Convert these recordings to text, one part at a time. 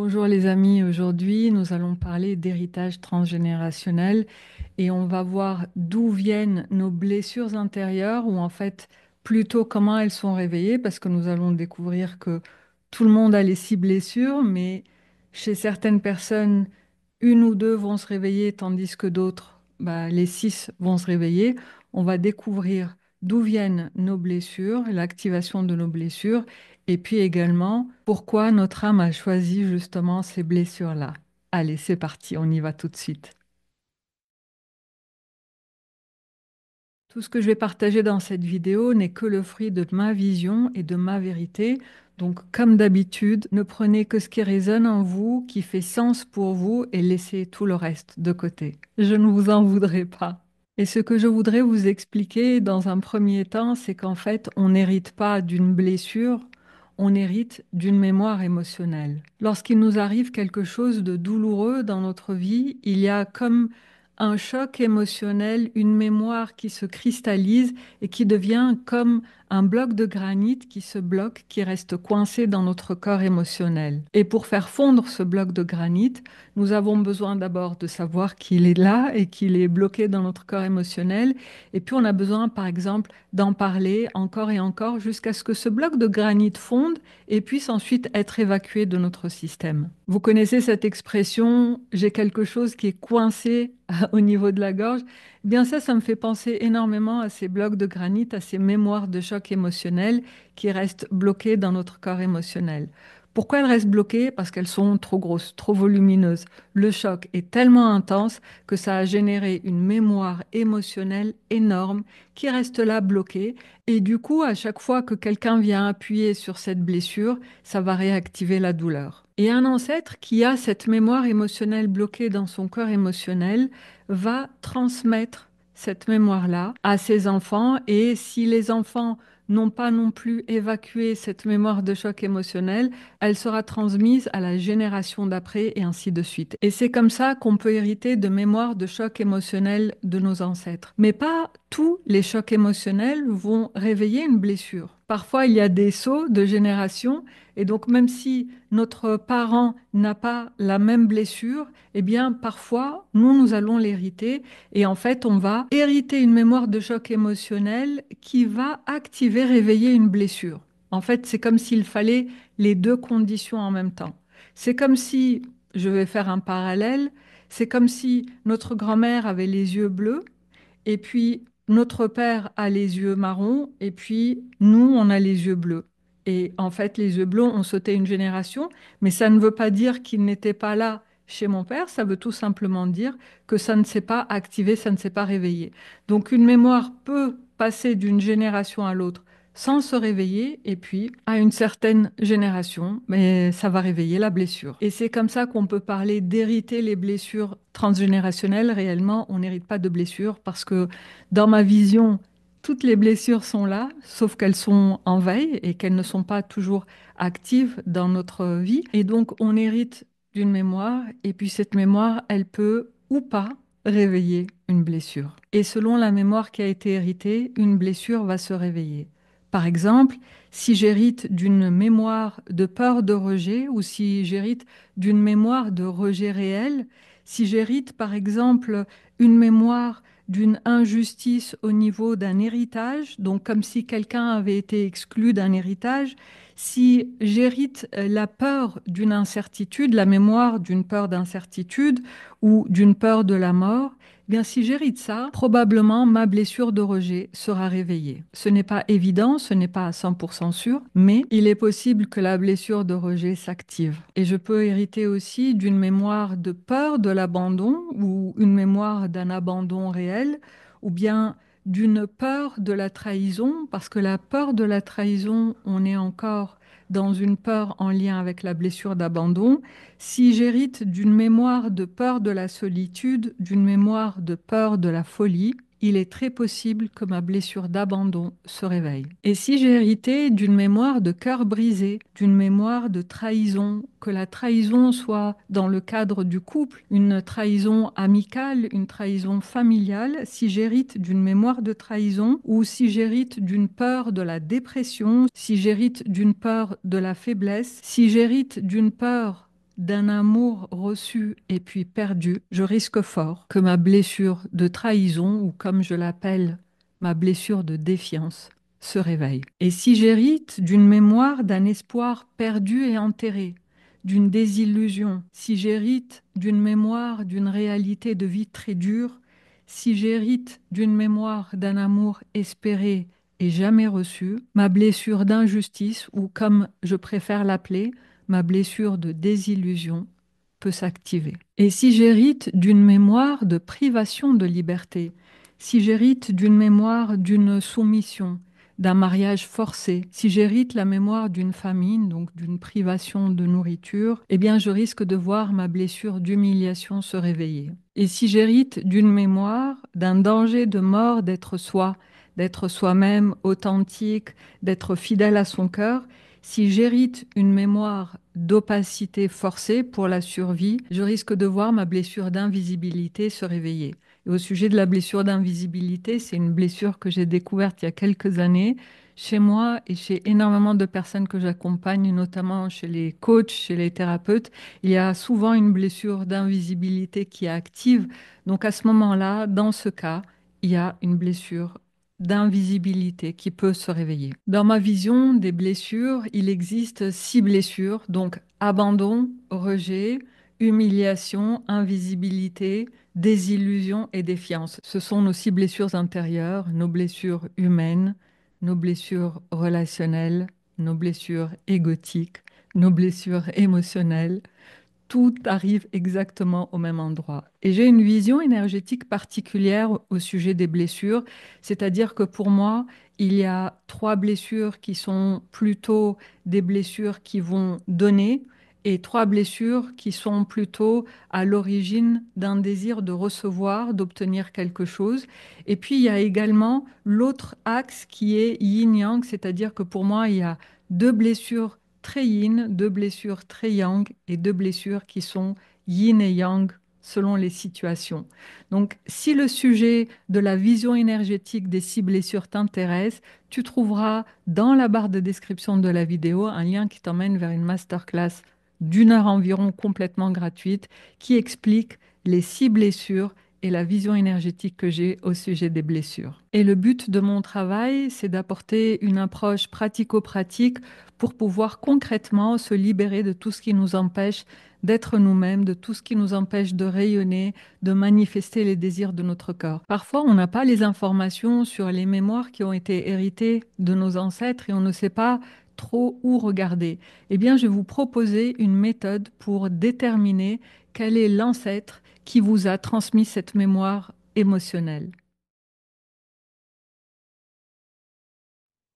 Bonjour les amis, aujourd'hui nous allons parler d'héritage transgénérationnel et on va voir d'où viennent nos blessures intérieures ou en fait plutôt comment elles sont réveillées parce que nous allons découvrir que tout le monde a les six blessures mais chez certaines personnes une ou deux vont se réveiller tandis que d'autres, les six vont se réveiller. On va découvrir d'où viennent nos blessures, l'activation de nos blessures et puis également, pourquoi notre âme a choisi justement ces blessures-là? Allez, c'est parti, on y va tout de suite. Tout ce que je vais partager dans cette vidéo n'est que le fruit de ma vision et de ma vérité. Donc, comme d'habitude, ne prenez que ce qui résonne en vous, qui fait sens pour vous, et laissez tout le reste de côté. Je ne vous en voudrais pas. Et ce que je voudrais vous expliquer dans un premier temps, c'est qu'en fait, on n'hérite pas d'une blessure, on hérite d'une mémoire émotionnelle. Lorsqu'il nous arrive quelque chose de douloureux dans notre vie, il y a comme un choc émotionnel, une mémoire qui se cristallise et qui devient comme un bloc de granit qui se bloque, qui reste coincé dans notre corps émotionnel. Et pour faire fondre ce bloc de granit, nous avons besoin d'abord de savoir qu'il est là et qu'il est bloqué dans notre corps émotionnel. Et puis on a besoin, par exemple, d'en parler encore et encore jusqu'à ce que ce bloc de granit fonde et puisse ensuite être évacué de notre système. Vous connaissez cette expression, j'ai quelque chose qui est coincé au niveau de la gorge. Eh bien ça me fait penser énormément à ces blocs de granit, à ces mémoires de choc émotionnel qui restent bloqués dans notre corps émotionnel. Pourquoi elles restent bloquées? Parce qu'elles sont trop grosses, trop volumineuses. Le choc est tellement intense que ça a généré une mémoire émotionnelle énorme qui reste là bloquée. Et du coup, à chaque fois que quelqu'un vient appuyer sur cette blessure, ça va réactiver la douleur. Et un ancêtre qui a cette mémoire émotionnelle bloquée dans son corps émotionnel va transmettre cette mémoire-là à ses enfants. Et si les enfants n'ont pas non plus évacué cette mémoire de choc émotionnel, elle sera transmise à la génération d'après et ainsi de suite. Et c'est comme ça qu'on peut hériter de mémoires de choc émotionnel de nos ancêtres. Mais pas tous les chocs émotionnels vont réveiller une blessure. Parfois, il y a des sauts de génération et donc même si notre parent n'a pas la même blessure, eh bien parfois, nous allons l'hériter et en fait, on va hériter une mémoire de choc émotionnel qui va activer, réveiller une blessure. En fait, c'est comme s'il fallait les deux conditions en même temps. C'est comme si, je vais faire un parallèle, c'est comme si notre grand-mère avait les yeux bleus et puis notre père a les yeux marrons et puis nous, on a les yeux bleus. Et en fait, les yeux bleus ont sauté une génération, mais ça ne veut pas dire qu'ils n'étaient pas là chez mon père, ça veut tout simplement dire que ça ne s'est pas activé, ça ne s'est pas réveillé. Donc une mémoire peut passer d'une génération à l'autre sans se réveiller, et puis à une certaine génération, mais ça va réveiller la blessure. Et c'est comme ça qu'on peut parler d'hériter les blessures transgénérationnelles. Réellement, on n'hérite pas de blessures parce que dans ma vision, toutes les blessures sont là, sauf qu'elles sont en veille et qu'elles ne sont pas toujours actives dans notre vie. Et donc, on hérite d'une mémoire, et puis cette mémoire, elle peut ou pas réveiller une blessure. Et selon la mémoire qui a été héritée, une blessure va se réveiller. Par exemple, si j'hérite d'une mémoire de peur de rejet ou si j'hérite d'une mémoire de rejet réel, si j'hérite par exemple une mémoire d'une injustice au niveau d'un héritage, donc comme si quelqu'un avait été exclu d'un héritage, si j'hérite la peur d'une incertitude, la mémoire d'une peur d'incertitude ou d'une peur de la mort, eh bien, si j'hérite ça, probablement ma blessure de rejet sera réveillée. Ce n'est pas évident, ce n'est pas à 100% sûr, mais il est possible que la blessure de rejet s'active. Et je peux hériter aussi d'une mémoire de peur de l'abandon ou une mémoire d'un abandon réel, ou bien d'une peur de la trahison, parce que la peur de la trahison, on est encore dans une peur en lien avec la blessure d'abandon. Si j'hérite d'une mémoire de peur de la solitude, d'une mémoire de peur de la folie, il est très possible que ma blessure d'abandon se réveille. Et si j'ai hérité d'une mémoire de cœur brisé, d'une mémoire de trahison, que la trahison soit dans le cadre du couple, une trahison amicale, une trahison familiale, si j'hérite d'une mémoire de trahison ou si j'hérite d'une peur de la dépression, si j'hérite d'une peur de la faiblesse, si j'hérite d'une peur d'un amour reçu et puis perdu, je risque fort que ma blessure de trahison, ou comme je l'appelle, ma blessure de défiance, se réveille. Et si j'hérite d'une mémoire d'un espoir perdu et enterré, d'une désillusion, si j'hérite d'une mémoire d'une réalité de vie très dure, si j'hérite d'une mémoire d'un amour espéré et jamais reçu, ma blessure d'injustice, ou comme je préfère l'appeler, ma blessure de désillusion, peut s'activer. Et si j'hérite d'une mémoire de privation de liberté, si j'hérite d'une mémoire d'une soumission, d'un mariage forcé, si j'hérite la mémoire d'une famine, donc d'une privation de nourriture, eh bien je risque de voir ma blessure d'humiliation se réveiller. Et si j'hérite d'une mémoire d'un danger de mort d'être soi, d'être soi-même authentique, d'être fidèle à son cœur, si j'hérite une mémoire d'opacité forcée pour la survie, je risque de voir ma blessure d'invisibilité se réveiller. Et au sujet de la blessure d'invisibilité, c'est une blessure que j'ai découverte il y a quelques années chez moi et chez énormément de personnes que j'accompagne, notamment chez les coachs, chez les thérapeutes. Il y a souvent une blessure d'invisibilité qui est active. Donc à ce moment-là, dans ce cas, il y a une blessure d'invisibilité qui peut se réveiller. Dans ma vision des blessures, il existe 6 blessures, donc abandon, rejet, humiliation, invisibilité, désillusion et défiance. Ce sont nos 6 blessures intérieures, nos blessures humaines, nos blessures relationnelles, nos blessures égotiques, nos blessures émotionnelles, tout arrive exactement au même endroit. Et j'ai une vision énergétique particulière au sujet des blessures, c'est-à-dire que pour moi, il y a 3 blessures qui sont plutôt des blessures qui vont donner et 3 blessures qui sont plutôt à l'origine d'un désir de recevoir, d'obtenir quelque chose. Et puis, il y a également l'autre axe qui est yin-yang, c'est-à-dire que pour moi, il y a 2 blessures très yin, 2 blessures très yang et 2 blessures qui sont yin et yang selon les situations. Donc, si le sujet de la vision énergétique des 6 blessures t'intéresse, tu trouveras dans la barre de description de la vidéo un lien qui t'emmène vers une masterclass d'1 heure environ complètement gratuite qui explique les 6 blessures et la vision énergétique que j'ai au sujet des blessures. Et le but de mon travail, c'est d'apporter une approche pratico-pratique pour pouvoir concrètement se libérer de tout ce qui nous empêche d'être nous-mêmes, de tout ce qui nous empêche de rayonner, de manifester les désirs de notre corps. Parfois, on n'a pas les informations sur les mémoires qui ont été héritées de nos ancêtres et on ne sait pas trop où regarder. Eh bien, je vais vous proposer une méthode pour déterminer quel est l'ancêtre qui vous a transmis cette mémoire émotionnelle.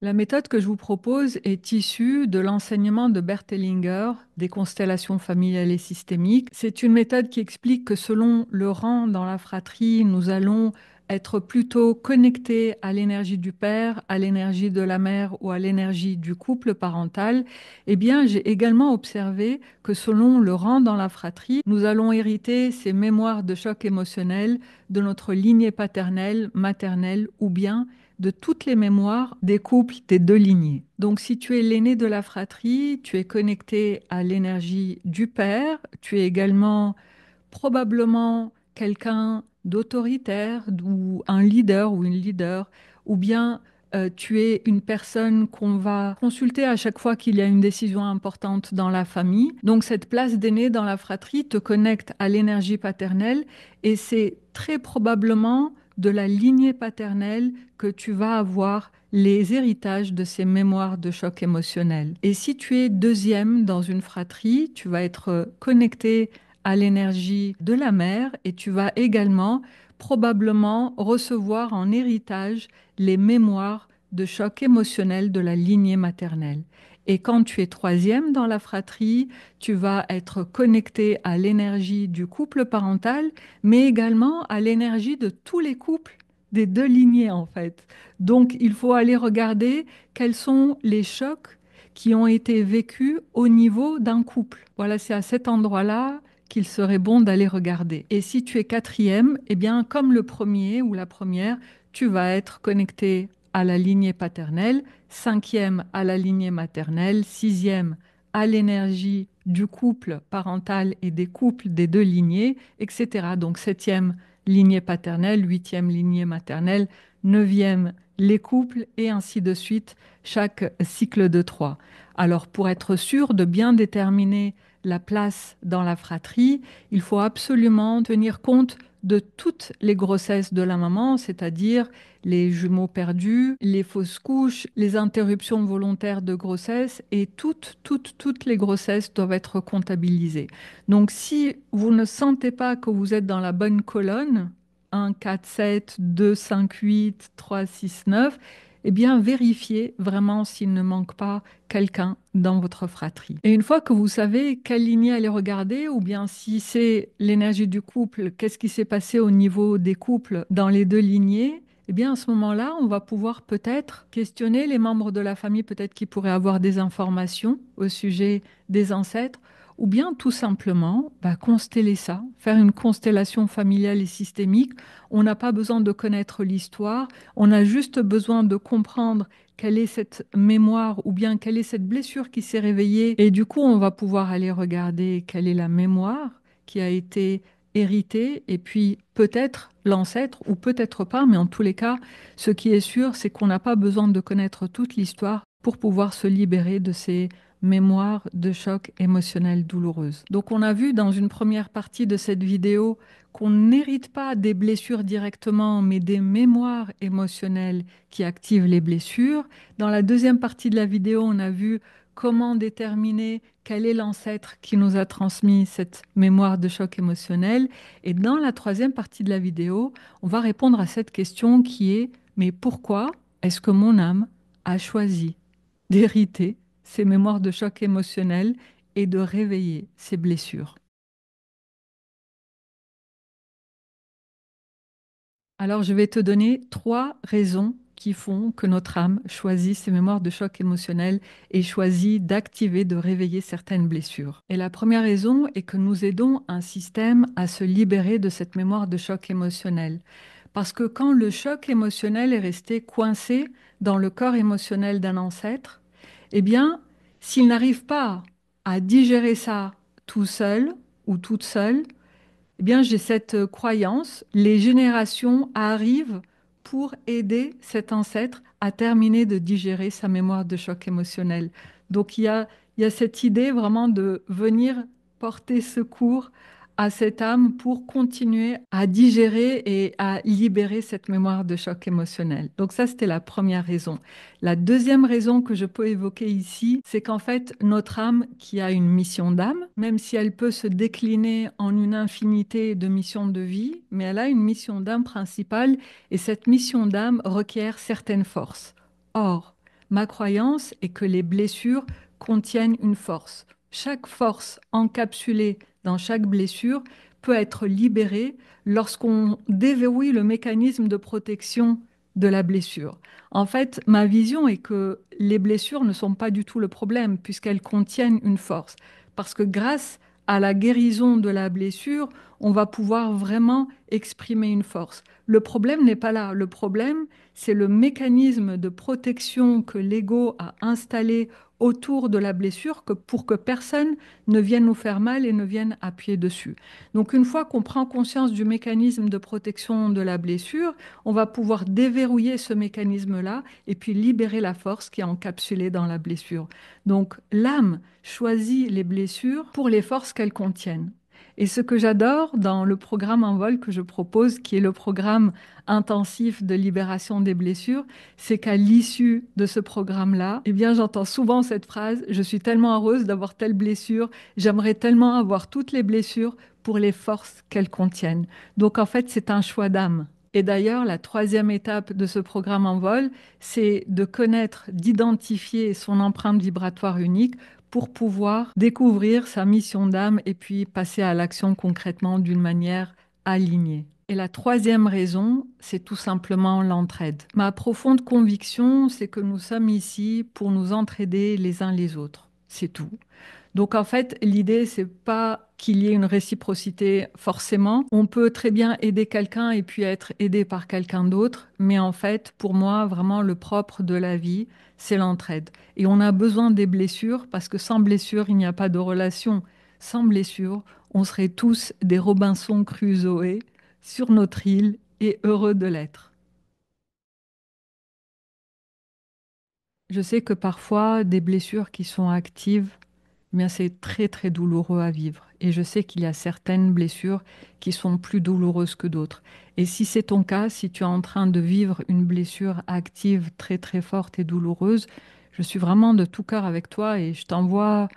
La méthode que je vous propose est issue de l'enseignement de Bert Hellinger des constellations familiales et systémiques. C'est une méthode qui explique que selon le rang dans la fratrie, nous allons être plutôt connectés à l'énergie du père, à l'énergie de la mère ou à l'énergie du couple parental. Eh bien, j'ai également observé que selon le rang dans la fratrie, nous allons hériter ces mémoires de choc émotionnel de notre lignée paternelle, maternelle ou bien de toutes les mémoires des couples des 2 lignées. Donc si tu es l'aîné de la fratrie, tu es connecté à l'énergie du père, tu es également probablement quelqu'un d'autoritaire ou un leader ou une leader, ou bien tu es une personne qu'on va consulter à chaque fois qu'il y a une décision importante dans la famille. Donc cette place d'aîné dans la fratrie te connecte à l'énergie paternelle et c'est très probablement de la lignée paternelle que tu vas avoir les héritages de ces mémoires de choc émotionnel. Et si tu es deuxième dans une fratrie, tu vas être connecté à l'énergie de la mère et tu vas également probablement recevoir en héritage les mémoires de choc émotionnel de la lignée maternelle. Et quand tu es troisième dans la fratrie, tu vas être connecté à l'énergie du couple parental, mais également à l'énergie de tous les couples des 2 lignées en fait. Donc il faut aller regarder quels sont les chocs qui ont été vécus au niveau d'un couple. Voilà, c'est à cet endroit-là qu'il serait bon d'aller regarder. Et si tu es quatrième, eh bien, comme le premier ou la première, tu vas être connecté à la lignée paternelle, cinquième à la lignée maternelle, sixième à l'énergie du couple parental et des couples des deux lignées, etc. Donc septième lignée paternelle, huitième lignée maternelle, neuvième les couples et ainsi de suite, chaque cycle de trois. Alors pour être sûr de bien déterminer la place dans la fratrie, il faut absolument tenir compte de toutes les grossesses de la maman, c'est-à-dire les jumeaux perdus, les fausses couches, les interruptions volontaires de grossesse et toutes les grossesses doivent être comptabilisées. Donc si vous ne sentez pas que vous êtes dans la bonne colonne, 1, 4, 7, 2, 5, 8, 3, 6, 9, eh bien vérifiez vraiment s'il ne manque pas quelqu'un dans votre fratrie. Et une fois que vous savez quelle lignée aller regarder, ou bien si c'est l'énergie du couple, qu'est-ce qui s'est passé au niveau des couples dans les deux lignées, eh bien, à ce moment-là, on va pouvoir peut-être questionner les membres de la famille, peut-être qui pourraient avoir des informations au sujet des ancêtres, ou bien tout simplement consteller ça, faire une constellation familiale et systémique. On n'a pas besoin de connaître l'histoire, on a juste besoin de comprendre quelle est cette mémoire ou bien quelle est cette blessure qui s'est réveillée. Et du coup, on va pouvoir aller regarder quelle est la mémoire qui a été hérité, et puis peut-être l'ancêtre, ou peut-être pas, mais en tous les cas, ce qui est sûr, c'est qu'on n'a pas besoin de connaître toute l'histoire pour pouvoir se libérer de ces mémoires de chocs émotionnels douloureuses. Donc on a vu dans une première partie de cette vidéo qu'on n'hérite pas des blessures directement, mais des mémoires émotionnelles qui activent les blessures. Dans la deuxième partie de la vidéo, on a vu comment déterminer quel est l'ancêtre qui nous a transmis cette mémoire de choc émotionnel. Et dans la troisième partie de la vidéo, on va répondre à cette question qui est, mais pourquoi est-ce que mon âme a choisi d'hériter ces mémoires de choc émotionnel et de réveiller ces blessures? Alors, je vais te donner trois raisons qui font que notre âme choisit ces mémoires de choc émotionnel et choisit d'activer, de réveiller certaines blessures. Et la première raison est que nous aidons un système à se libérer de cette mémoire de choc émotionnel. Parce que quand le choc émotionnel est resté coincé dans le corps émotionnel d'un ancêtre, eh bien, s'il n'arrive pas à digérer ça tout seul ou toute seule, eh bien, j'ai cette croyance, les générations arrivent pour aider cet ancêtre à terminer de digérer sa mémoire de choc émotionnel. Donc, il y a cette idée vraiment de venir porter secours à cette âme pour continuer à digérer et à libérer cette mémoire de choc émotionnel. Donc ça, c'était la première raison. La deuxième raison que je peux évoquer ici, c'est qu'en fait, notre âme qui a une mission d'âme, même si elle peut se décliner en une infinité de missions de vie, mais elle a une mission d'âme principale et cette mission d'âme requiert certaines forces. Or, ma croyance est que les blessures contiennent une force. Chaque force encapsulée dans chaque blessure peut être libérée lorsqu'on déverrouille le mécanisme de protection de la blessure. En fait, ma vision est que les blessures ne sont pas du tout le problème puisqu'elles contiennent une force. Parce que grâce à la guérison de la blessure, on va pouvoir vraiment exprimer une force. Le problème n'est pas là. Le problème, c'est le mécanisme de protection que l'ego a installé autour de la blessure pour que personne ne vienne nous faire mal et ne vienne appuyer dessus. Donc une fois qu'on prend conscience du mécanisme de protection de la blessure, on va pouvoir déverrouiller ce mécanisme-là et puis libérer la force qui est encapsulée dans la blessure. Donc l'âme choisit les blessures pour les forces qu'elles contiennent. Et ce que j'adore dans le programme Envol que je propose, qui est le programme intensif de libération des blessures, c'est qu'à l'issue de ce programme-là, eh bien, j'entends souvent cette phrase, je suis tellement heureuse d'avoir telle blessure, j'aimerais tellement avoir toutes les blessures pour les forces qu'elles contiennent. Donc, en fait, c'est un choix d'âme. Et d'ailleurs, la troisième étape de ce programme Envol, c'est de connaître, d'identifier son empreinte vibratoire unique pour pouvoir découvrir sa mission d'âme et puis passer à l'action concrètement d'une manière alignée. Et la troisième raison, c'est tout simplement l'entraide. Ma profonde conviction, c'est que nous sommes ici pour nous entraider les uns les autres. C'est tout. Donc en fait, l'idée, c'est pas qu'il y ait une réciprocité forcément. On peut très bien aider quelqu'un et puis être aidé par quelqu'un d'autre, mais en fait, pour moi, vraiment, le propre de la vie, c'est l'entraide. Et on a besoin des blessures parce que sans blessure, il n'y a pas de relation. Sans blessure, on serait tous des Robinson Crusoe sur notre île et heureux de l'être. Je sais que parfois, des blessures qui sont actives, eh bien, c'est très très douloureux à vivre. Et je sais qu'il y a certaines blessures qui sont plus douloureuses que d'autres. Et si c'est ton cas, si tu es en train de vivre une blessure active très très forte et douloureuse, je suis vraiment de tout cœur avec toi et je t'envoie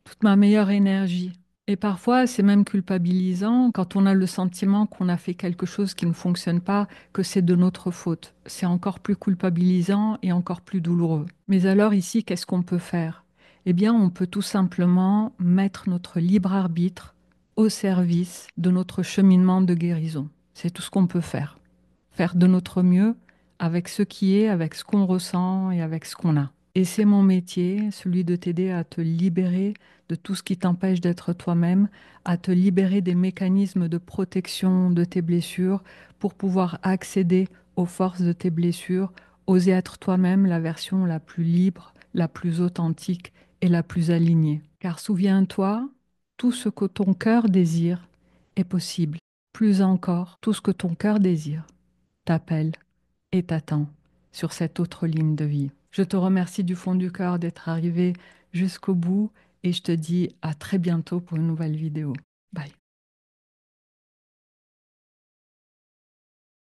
toute ma meilleure énergie. Et parfois, c'est même culpabilisant quand on a le sentiment qu'on a fait quelque chose qui ne fonctionne pas, que c'est de notre faute. C'est encore plus culpabilisant et encore plus douloureux. Mais alors ici, qu'est-ce qu'on peut faire? Eh bien, on peut tout simplement mettre notre libre arbitre au service de notre cheminement de guérison. C'est tout ce qu'on peut faire. Faire de notre mieux avec ce qui est, avec ce qu'on ressent et avec ce qu'on a. Et c'est mon métier, celui de t'aider à te libérer de tout ce qui t'empêche d'être toi-même, à te libérer des mécanismes de protection de tes blessures pour pouvoir accéder aux forces de tes blessures, oser être toi-même la version la plus libre, la plus authentique et la plus alignée. Car souviens-toi, tout ce que ton cœur désire est possible. Plus encore, tout ce que ton cœur désire t'appelle et t'attend sur cette autre ligne de vie. Je te remercie du fond du cœur d'être arrivé jusqu'au bout et je te dis à très bientôt pour une nouvelle vidéo.